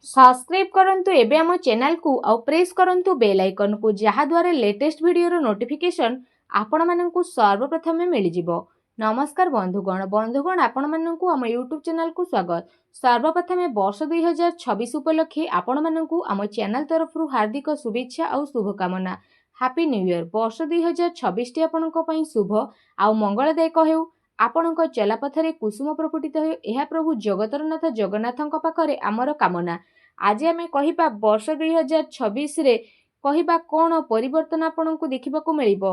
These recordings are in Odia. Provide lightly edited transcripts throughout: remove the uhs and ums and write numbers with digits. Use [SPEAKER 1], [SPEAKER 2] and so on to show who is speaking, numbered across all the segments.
[SPEAKER 1] सब्सक्राइब करंतु एबे आम चैनल को आउ प्रेस करंतु बेल आइकन को जहाँ द्वारा लेटेस्ट वीडियो नोटिफिकेशन आपण माननकु सर्वप्रथम मिल जिवो। नमस्कार बंधुगण आपण माननकु आम यूट्यूब चैनल को स्वागत। सर्वप्रथम वर्ष 2026 उपलक्षे आपण माननकु आम चैनल तरफ हार्दिक शुभेच्छा और शुभकामना। Happy new year. वर्ष 2026 टी आपणक पई शुभ आउ मंगलदायक हेउ। आपणक चलापथरे कुसुम प्रफुटित हो यह प्रभु जगतरनाथ जगन्नाथଙ୍କ पाखरे आमर कामना। आज आम कहिबा वर्ष 2026 रे कहिबा कोन परिवर्तन आपनकु देखिबाकु मिलिबो।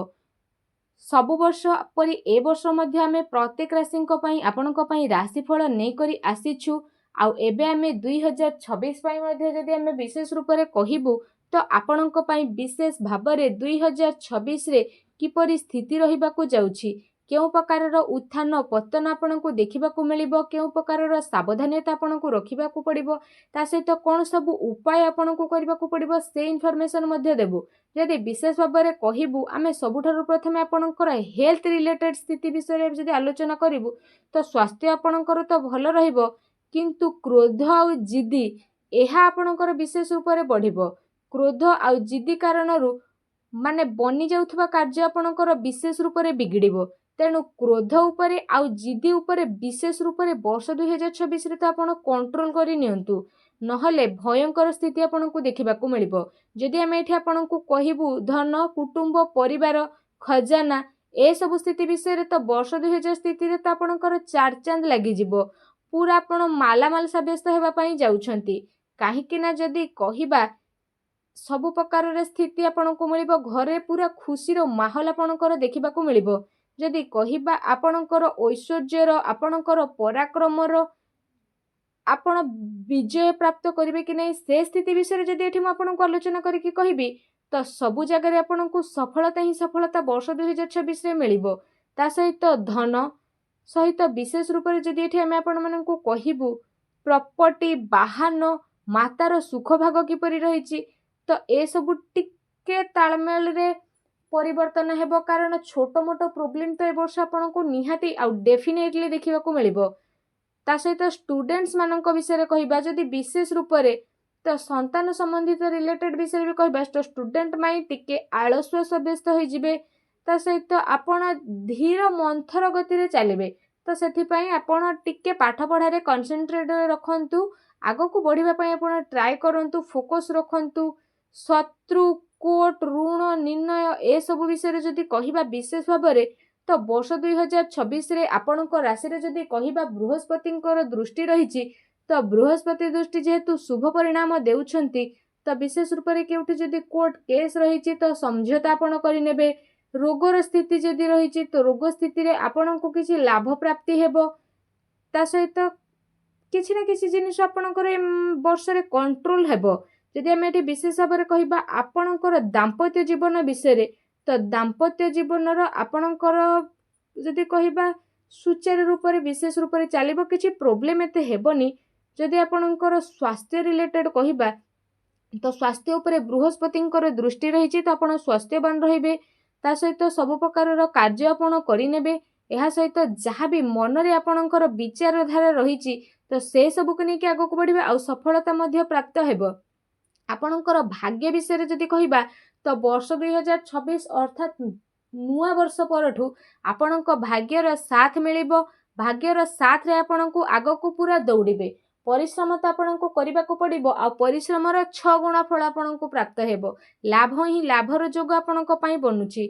[SPEAKER 1] सबु वर्ष परि ए वर्ष मध्य आम प्रत्येक राशि आपणक पई राशिफल नै करी आसीछु। आउ एबे आम 2026 पई मध्य जदि आम विशेष रूप रे कहिबु तो आपणक पई विशेष भाबरे 2026 रे किपरि स्थिति रहिबाकु जाउछि, केउ प्रकारर उत्थान पतन आपनकु देखिबाकु मिलिबो, केउ प्रकारर सावधानता आपनकु रखिबाकु पड़िबो, ता सहित कोन सब उपाय आपनकु करिबाकु पड़िबो से इन्फॉर्मेशन मध्य देबु। जदि विशेष भाबरे कहिबु आमे सबुठारु प्रथमे आपनकर हेल्थ रिलेटेड स्थिति विषय जदि आलोचना करिबु तो स्वास्थ्य आपनकर तो भल रहिबो, किंतु क्रोध आउ जिद्दी एहा आपनकर विशेष रूप रे बढ़िबो। क्रोध आउ जिद्दी कारणरू माने बनी जाउथबा कार्य आपनकर विशेष रूप रे बिगड़िबो। तेणु क्रोध उपरे आउ जिद्दी उपरे विशेष रूप रे वर्ष 2026 रे तो आपण कंट्रोल करि नियंतु, नहले भयंकर स्थिति आपनकु देखिबाकु मिलिबो। जदि आमे एठी आपनकु कहिबु धन कुटुंब परिवार खजाना ए सब स्थिति विषय रे तो वर्ष 2000 स्थिति रे तो आपनकर चार चांद लागि जिवो। पूरा आपण मालामाल साब्यस्त हेबा पई जाउछंती। काहेकि ना जदि कहिबा सबु प्रकार रे स्थिति आपनकु मिलिबो, घरे पूरा खुशी रो माहौल आपनकर देखिबाकु मिलिबो। जदि कहिबा आपनकर ऐश्वर्यर आपनकर पराक्रमर आपण विजय प्राप्त करिवे कि नहीं से स्थिति विषय जदि एठी म आपनकु आलोचना करिकि कहिबी तो सबु जगह रे आपनकु सफलता ही सफलता वर्ष 2026 रे मिलिबो। ता सहित धन सहित विशेष रूप रे जदि एठी आमे आपण माननकु कहिबु प्रॉपर्टी वाहन मातार सुख भाग किपरि रहिछि तो ए सबु टिके तालमेल रे परिवर्तन हेबो। कारण छोट मोटो प्रोब्लेम तो ए वर्ष आपनको निहाती आउ डेफिनेटली देखिबाकु मिलिबो। ता सहित स्टूडेंट्स मानक विषय रे कहिबा जदि विशेष रूप रे तो संतान संबंधित रिलेटेड विषय रे कहिबा तो स्टूडेंट माई टिके आलस्य सब्यस्त होई जिवे। ता सहित आपण धीर मंथर गति रे चलिबे, तो सेथि पई आपण टिके पाठ पढ़ा रे कंसंट्रेट रखंतु, आगो को बढ़िबा पई आपण ट्राई करंतु, फोकस रखंतु। शत्रु कोर्ट ऋण निर्णय ए सब विषय जदि कहिबा विशेष भाबरे तो वर्ष 2026 रे आपणक राशि रे जदि कहिबा बृहस्पतिंकर दृष्टि रहिछि तो बृहस्पति दृष्टि जेहेतु शुभ परिणाम देउछंती तो विशेष रूप रे केउठी जदि कोर्ट केस रहिछि तो समझौता आपण करि नेबे। रोगर स्थिति जदि रहिछि तो रोग स्थिति रे आपणको किछि लाभ प्राप्ति हेबो। ता सहित किछि ना किछि जिनिस आपणकर वर्ष रे कंट्रोल हेबो। जदि आमे एठी विशेष भाव रे कहिबा आपणकर दाम्पत्य जीवन विषय रे तो दाम्पत्य जीवनर आपणकर जदि कहिबा सुचारू रूप रे विशेष रूप रे चलिबो, किछि प्रोब्लेम एते हेबोनी। जदि आपणकर स्वास्थ्य रिलेटेड कहिबा तो स्वास्थ्य उपरे बृहस्पतिंकर दृष्टि रहिछि तो आपण स्वास्थ्यवान रहिबे। ता सहित सब प्रकारर कार्य आपण करि नेबे। एहा सहित जहाँ भी मन रे आपणकर विचारधारा रहिछि तो से सबु को नेकि आगो को बढ़िबे आउ सफलता मध्य प्राप्त हेबो। आपणकर भाग्य विषय जदि कहिबा तो वर्ष 2026 अर्थात नुआ वर्ष परठू आपणक भाग्यर साथ मिलिबो। भाग्यर साथ रे आपणकु आगो को पूरा दौड़िबे। परिश्रम तो आपणकु करिबाकु पड़िबो आ परिश्रमर 6 गुणा फल आपणकु प्राप्त हेबो। लाभ ही लाभर जोग आपणक पई बनुछि।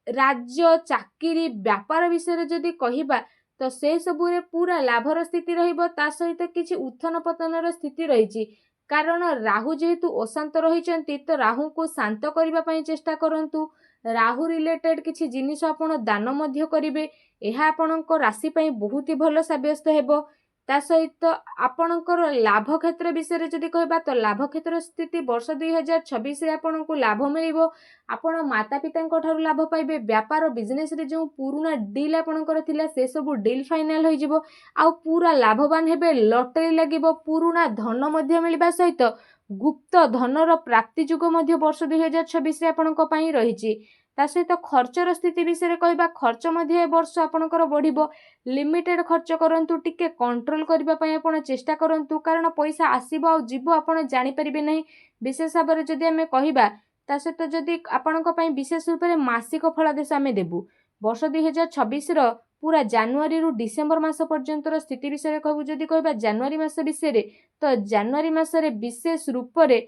[SPEAKER 1] राज्य चाकरी व्यापार विषय जदि कहिबा तो से सबु रे पूरा लाभर स्थिति रहिबो। ता सहित किछि उत्थान पतनर स्थिति रहिछि। कारण राहु जेहेतु अशांत रहिचंती तो राहु को शांत करबा पई चेष्टा करंतु। राहु रिलेटेड किछि जिनिस आपण दान मध्य करिवे। एहा आपणक राशि पई बहुत ही भलो साब्यस्त हेबो। ता सहित आपणकर लाभ क्षेत्र विषय जदि कहबा तो लाभ क्षेत्र स्थिति वर्ष 2026 रे आपणकु लाभ मिलिबो। आपण माता पिता ठारू लाभ पाइबे। व्यापार बिजनेस रे जो पुराना डील आपणकर थिला से सब डील फाइनल होई जिवो आ पूरा लाभवान हेबे। लॉटरी लागिबो, पुराना धन मध्य मिलिबा सहित गुप्त धनर प्राप्ति जुग मध्य वर्ष 2026 रे आपणक पई रहिछि। ତା ସହିତ ଖର୍ଚ୍ଚର ସ୍ଥିତି ବିଷୟରେ କହିବା, ଖର୍ଚ୍ଚ ମଧ୍ୟ ଏ ବର୍ଷ ଆପଣଙ୍କର ବଢ଼ିବ। ଲିମିଟେଡ୍ ଖର୍ଚ୍ଚ କରନ୍ତୁ, ଟିକେ କଣ୍ଟ୍ରୋଲ କରିବା ପାଇଁ ଆପଣ ଚେଷ୍ଟା କରନ୍ତୁ, କାରଣ ପଇସା ଆସିବ ଆଉ ଯିବ ଆପଣ ଜାଣିପାରିବେ ନାହିଁ। ବିଶେଷ ଭାବରେ ଯଦି ଆମେ କହିବା, ତା ସହିତ ଯଦି ଆପଣଙ୍କ ପାଇଁ ବିଶେଷ ରୂପରେ ମାସିକ ଫଳାଦେଶ ଆମେ ଦେବୁ, ବର୍ଷ 2026ର ପୁରା ଜାନୁଆରୀରୁ ଡିସେମ୍ବର ମାସ ପର୍ଯ୍ୟନ୍ତର ସ୍ଥିତି ବିଷୟରେ କହିବୁ। ଯଦି କହିବା ଜାନୁଆରୀ ମାସ ବିଷୟରେ, ତ ଜାନୁଆରୀ ମାସରେ ବିଶେଷ ରୂପରେ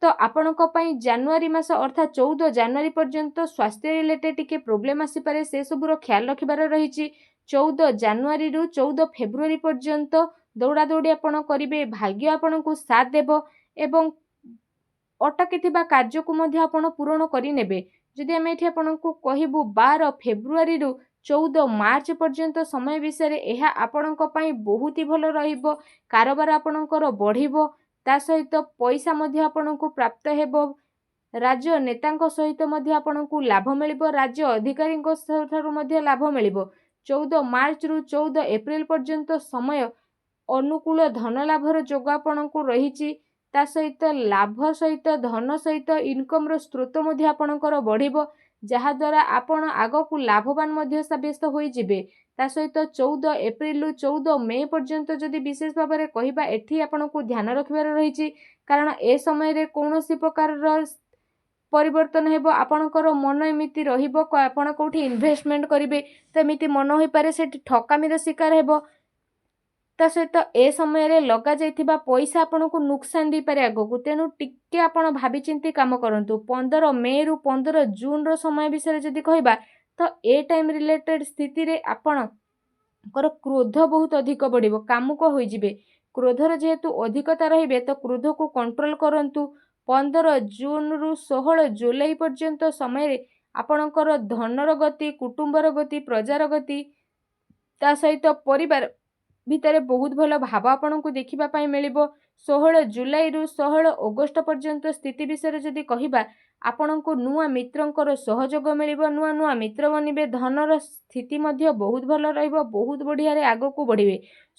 [SPEAKER 1] ତ ଆପଣଙ୍କ ପାଇଁ ଜାନୁଆରୀ ମାସ ଅର୍ଥାତ୍ 14 ଜାନୁଆରୀ ପର୍ଯ୍ୟନ୍ତ ସ୍ୱାସ୍ଥ୍ୟ ରିଲେଟେଡ୍ ଟିକେ ପ୍ରୋବ୍ଲେମ୍ ଆସିପାରେ, ସେସବୁର ଖ୍ୟାଲ ରଖିବାର ରହିଛି। 14 ଜାନୁଆରୀରୁ 14 ଫେବୃଆରୀ ପର୍ଯ୍ୟନ୍ତ ଦୌଡ଼ାଦୌଡ଼ି ଆପଣ କରିବେ, ଭାଗ୍ୟ ଆପଣଙ୍କୁ ସାଥ ଦେବ ଏବଂ ଅଟକିଥିବା କାର୍ଯ୍ୟକୁ ମଧ୍ୟ ଆପଣ ପୂରଣ କରିନେବେ। ଯଦି ଆମେ ଏଠି ଆପଣଙ୍କୁ କହିବୁ 12 ଫେବୃଆରୀରୁ 14 ମାର୍ଚ୍ଚ ପର୍ଯ୍ୟନ୍ତ ସମୟ ବିଷୟରେ, ଏହା ଆପଣଙ୍କ ପାଇଁ ବହୁତ ହି ଭଲ ରହିବ। କାରବାର ଆପଣଙ୍କର ବଢ଼ିବ, ତା ସହିତ ପଇସା ମଧ୍ୟ ଆପଣଙ୍କୁ ପ୍ରାପ୍ତ ହେବ। ରାଜନେତାଙ୍କ ସହିତ ମଧ୍ୟ ଆପଣଙ୍କୁ ଲାଭ ମିଳିବ, ରାଜ୍ୟ ଅଧିକାରୀଙ୍କ ଠାରୁ ମଧ୍ୟ ଲାଭ ମିଳିବ। 14 ମାର୍ଚ୍ଚରୁ 14 ଏପ୍ରିଲ ପର୍ଯ୍ୟନ୍ତ ସମୟ ଅନୁକୂଳ ଧନ ଲାଭର ଯୋଗ ଆପଣଙ୍କୁ ରହିଛି। ତା ସହିତ ଲାଭ ସହିତ ଧନ ସହିତ ଇନକମ୍ର ସ୍ରୋତ ମଧ୍ୟ ଆପଣଙ୍କର ବଢ଼ିବ, ଯାହାଦ୍ୱାରା ଆପଣ ଆଗକୁ ଲାଭବାନ ମଧ୍ୟ ସାବ୍ୟସ୍ତ ହୋଇଯିବେ। ତା ସହିତ 14 ଏପ୍ରିଲରୁ 14 ମେ ପର୍ଯ୍ୟନ୍ତ ଯଦି ବିଶେଷ ଭାବରେ କହିବା, ଏଠି ଆପଣଙ୍କୁ ଧ୍ୟାନ ରଖିବାର ରହିଛି, କାରଣ ଏ ସମୟରେ କୌଣସି ପ୍ରକାରର ପରିବର୍ତ୍ତନ ହେବ। ଆପଣଙ୍କର ମନ ଏମିତି ରହିବ, ଆପଣ କେଉଁଠି ଇନଭେଷ୍ଟମେଣ୍ଟ କରିବେ ତ ଏମିତି ମନ ହୋଇପାରେ ସେଠି ଠକାମିର ଶିକାର ହେବ। ତା ସହିତ ଏ ସମୟରେ ଲଗାଯାଇଥିବା ପଇସା ଆପଣଙ୍କୁ ନୁକସାନ ଦେଇପାରେ ଆଗକୁ, ତେଣୁ ଟିକେ ଆପଣ ଭାବିଚିନ୍ତି କାମ କରନ୍ତୁ। 15 ମେରୁ 15 ଜୁନର ସମୟ ବିଷୟରେ ଯଦି କହିବା, ତ ଏ ଟାଇମ୍ ରିଲେଟେଡ୍ ସ୍ଥିତିରେ ଆପଣଙ୍କର କ୍ରୋଧ ବହୁତ ଅଧିକ ବଢ଼ିବ, କାମୁକ ହୋଇଯିବେ। କ୍ରୋଧର ଯେହେତୁ ଅଧିକତା ରହିବେ, ତ କ୍ରୋଧକୁ କଣ୍ଟ୍ରୋଲ କରନ୍ତୁ। 15 ଜୁନରୁ 16 ଜୁଲାଇ ପର୍ଯ୍ୟନ୍ତ ସମୟରେ ଆପଣଙ୍କର ଧନର ଗତି, କୁଟୁମ୍ବର ଗତି, ପ୍ରଜାର ଗତି, ତା ସହିତ ପରିବାର ଭିତରେ ବହୁତ ଭଲ ଭାବ ଆପଣଙ୍କୁ ଦେଖିବା ପାଇଁ ମିଳିବ। 16 ଜୁଲାଇରୁ 16 ଅଗଷ୍ଟ ପର୍ଯ୍ୟନ୍ତ ସ୍ଥିତି ବିଷୟରେ ଯଦି କହିବା, ଆପଣଙ୍କୁ ନୂଆ ମିତ୍ରଙ୍କର ସହଯୋଗ ମିଳିବ, ନୂଆ ନୂଆ ମିତ୍ର ବନିବେ। ଧନର ସ୍ଥିତି ମଧ୍ୟ ବହୁତ ଭଲ ରହିବ, ବହୁତ ବଢ଼ିଆରେ ଆଗକୁ ବଢ଼ିବେ।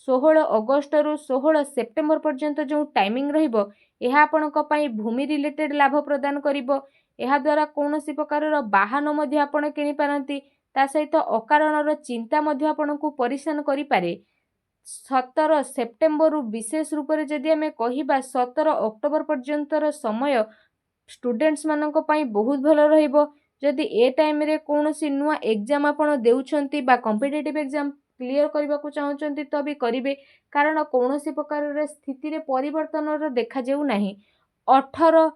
[SPEAKER 1] 16 ଅଗଷ୍ଟରୁ 16 ସେପ୍ଟେମ୍ବର ପର୍ଯ୍ୟନ୍ତ ଯେଉଁ ଟାଇମିଂ ରହିବ, ଏହା ଆପଣଙ୍କ ପାଇଁ ଭୂମି ରିଲେଟେଡ୍ ଲାଭ ପ୍ରଦାନ କରିବ। ଏହାଦ୍ୱାରା କୌଣସି ପ୍ରକାରର ବାହନ ମଧ୍ୟ ଆପଣ କିଣିପାରନ୍ତି। ତା ସହିତ ଅକାରଣର ଚିନ୍ତା ମଧ୍ୟ ଆପଣଙ୍କୁ ପରିଶାନ କରିପାରେ। 17 ସେପ୍ଟେମ୍ବରରୁ ବିଶେଷ ରୂପରେ ଯଦି ଆମେ କହିବା 17 ଅକ୍ଟୋବର ପର୍ଯ୍ୟନ୍ତର ସମୟ ଷ୍ଟୁଡେଣ୍ଟସ୍ମାନଙ୍କ ପାଇଁ ବହୁତ ଭଲ ରହିବ। ଯଦି ଏ ଟାଇମ୍ରେ କୌଣସି ନୂଆ ଏକ୍ଜାମ୍ ଆପଣ ଦେଉଛନ୍ତି ବା କମ୍ପିଟେଟିଭ୍ ଏକ୍ଜାମ୍ କ୍ଲିୟର କରିବାକୁ ଚାହୁଁଛନ୍ତି ତ ବି କରିବେ, କାରଣ କୌଣସି ପ୍ରକାରର ସ୍ଥିତିରେ ପରିବର୍ତ୍ତନର ଦେଖାଯାଉ ନାହିଁ। 18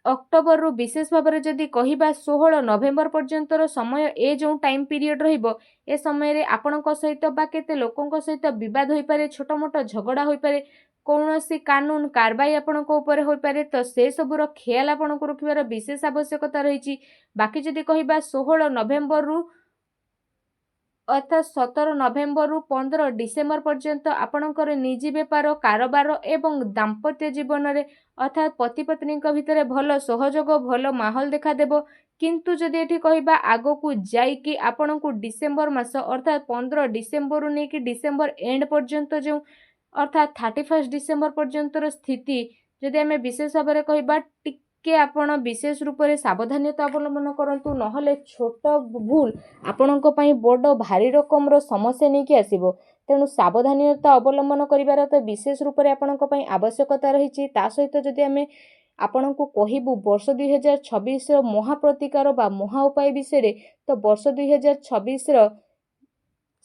[SPEAKER 1] ଅକ୍ଟୋବରରୁ ବିଶେଷ ଭାବରେ ଯଦି କହିବା 16 ନଭେମ୍ବର ପର୍ଯ୍ୟନ୍ତର ସମୟ, ଏ ଯେଉଁ ଟାଇମ୍ ପିରିୟଡ଼ ରହିବ, ଏ ସମୟରେ ଆପଣଙ୍କ ସହିତ ବା କେତେ ଲୋକଙ୍କ ସହିତ ବିବାଦ ହୋଇପାରେ, ଛୋଟ ମୋଟ ଝଗଡ଼ା ହୋଇପାରେ, କୌଣସି କାନୁନ କାରବାଇ ଆପଣଙ୍କ ଉପରେ ହୋଇପାରେ, ତ ସେସବୁର ଖିଆଲ ଆପଣଙ୍କୁ ରଖିବାର ବିଶେଷ ଆବଶ୍ୟକତା ରହିଛି। ବାକି ଯଦି କହିବା 16 ନଭେମ୍ବରରୁ ଅର୍ଥାତ୍ 17 ନଭେମ୍ବରରୁ 15 ଡିସେମ୍ବର ପର୍ଯ୍ୟନ୍ତ ଆପଣଙ୍କର ନିଜି ବେପାର, କାରବାର ଏବଂ ଦାମ୍ପତ୍ୟ ଜୀବନରେ ଅର୍ଥାତ୍ ପତି ପତ୍ନୀଙ୍କ ଭିତରେ ଭଲ ସହଯୋଗ, ଭଲ ମାହୋଲ ଦେଖାଦେବ। କିନ୍ତୁ ଯଦି ଏଠି କହିବା ଆଗକୁ ଯାଇକି ଆପଣଙ୍କୁ ଡିସେମ୍ବର ମାସ ଅର୍ଥାତ୍ 15 ଡିସେମ୍ବରରୁ ନେଇକି ଡିସେମ୍ବର ଏଣ୍ଡ ପର୍ଯ୍ୟନ୍ତ ଯେଉଁ ଅର୍ଥାତ୍ 31 ଡିସେମ୍ବର ପର୍ଯ୍ୟନ୍ତର ସ୍ଥିତି ଯଦି ଆମେ ବିଶେଷ ଭାବରେ କହିବା, ଟିକେ ଆପଣ ବିଶେଷ ରୂପରେ ସାବଧାନତା ଅବଲମ୍ବନ କରନ୍ତୁ, ନହେଲେ ଛୋଟ ଭୁଲ ଆପଣଙ୍କ ପାଇଁ ବଡ଼ ଭାରି ରକମର ସମସ୍ୟା ନେଇକି ଆସିବ। ତେଣୁ ସାବଧାନତା ଅବଲମ୍ବନ କରିବାର ତ ବିଶେଷ ରୂପରେ ଆପଣଙ୍କ ପାଇଁ ଆବଶ୍ୟକତା ରହିଛି। ତା ସହିତ ଯଦି ଆମେ ଆପଣଙ୍କୁ କହିବୁ ବର୍ଷ 2026ର ମହାପ୍ରତିକାର ବା ମହା ଉପାୟ ବିଷୟରେ, ତ ବର୍ଷ 2026ର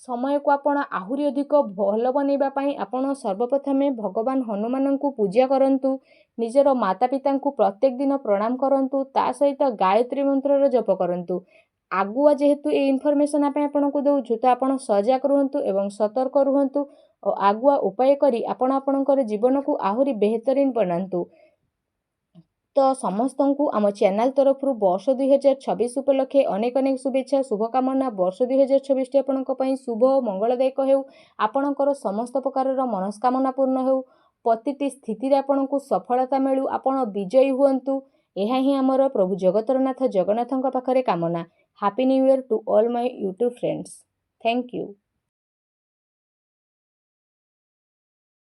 [SPEAKER 1] ସମୟକୁ ଆପଣ ଆହୁରି ଅଧିକ ଭଲ ବନେଇବା ପାଇଁ ଆପଣ ସର୍ବପ୍ରଥମେ ଭଗବାନ ହନୁମାନଙ୍କୁ ପୂଜା କରନ୍ତୁ, ନିଜର ମାତା ପିତାଙ୍କୁ ପ୍ରତ୍ୟେକ ଦିନ ପ୍ରଣାମ କରନ୍ତୁ, ତା ସହିତ ଗାୟତ୍ରୀ ମନ୍ତ୍ରର ଜପ କରନ୍ତୁ। ଆଗୁଆ ଯେହେତୁ ଏ ଇନଫର୍ମେସନ୍ ପାଇଁ ଆପଣଙ୍କୁ ଦେଉଛୁ, ତ ଆପଣ ସଜାଗ ରୁହନ୍ତୁ ଏବଂ ସତର୍କ ରୁହନ୍ତୁ ଓ ଆଗୁଆ ଉପାୟ କରି ଆପଣ ଆପଣଙ୍କର ଜୀବନକୁ ଆହୁରି ବେହତରିନ ବନାନ୍ତୁ। ତ ସମସ୍ତଙ୍କୁ ଆମ ଚ୍ୟାନେଲ ତରଫରୁ ବର୍ଷ 2026 ଉପଲକ୍ଷେ ଅନେକ ଅନେକ ଶୁଭେଚ୍ଛା, ଶୁଭକାମନା। ବର୍ଷ 2026ଟି ଆପଣଙ୍କ ପାଇଁ ଶୁଭ ମଙ୍ଗଳଦାୟକ ହେଉ, ଆପଣଙ୍କର ସମସ୍ତ ପ୍ରକାରର ମନସ୍କାମନା ପୂର୍ଣ୍ଣ ହେଉ, ପ୍ରତିଟି ସ୍ଥିତିରେ ଆପଣଙ୍କୁ ସଫଳତା ମିଳୁ, ଆପଣ ବିଜୟୀ ହୁଅନ୍ତୁ। ଏହା ହିଁ ଆମର ପ୍ରଭୁ ଜଗତର ନାଥ ଜଗନ୍ନାଥଙ୍କ ପାଖରେ କାମନା। Happy new year to all my YouTube friends. Thank you.